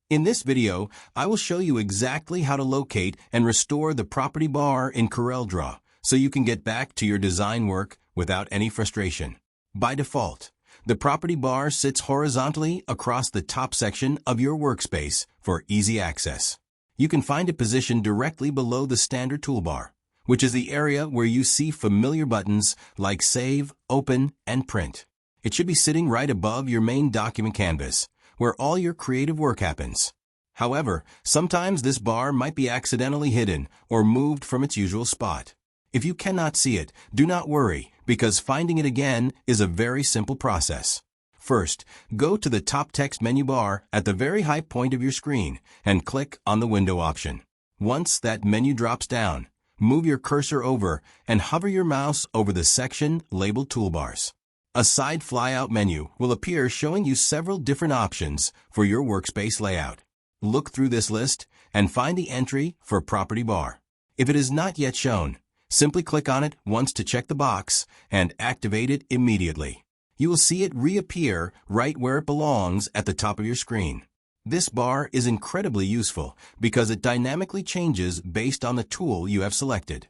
In this video, I will show you exactly how to locate and restore the property bar in CorelDRAW so you can get back to your design work without any frustration. By default, the property bar sits horizontally across the top section of your workspace for easy access. You can find it positioned directly below the standard toolbar, which is the area where you see familiar buttons like Save, Open, and Print. It should be sitting right above your main document canvas, where all your creative work happens. However, sometimes this bar might be accidentally hidden or moved from its usual spot. If you cannot see it, do not worry, because finding it again is a very simple process. First, go to the top text menu bar at the very high point of your screen and click on the Window option. Once that menu drops down, move your cursor over and hover your mouse over the section labeled Toolbars. A side flyout menu will appear showing you several different options for your workspace layout. Look through this list and find the entry for Property Bar. If it is not yet shown, simply click on it once to check the box and activate it immediately. You will see it reappear right where it belongs at the top of your screen. This bar is incredibly useful because it dynamically changes based on the tool you have selected,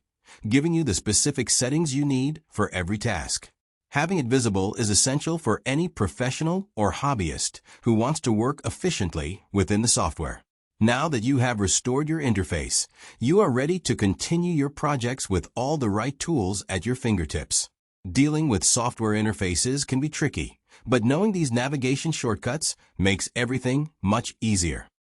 giving you the specific settings you need for every task. Having it visible is essential for any professional or hobbyist who wants to work efficiently within the software. Now that you have restored your interface, you are ready to continue your projects with all the right tools at your fingertips. Dealing with software interfaces can be tricky, but knowing these navigation shortcuts makes everything much easier.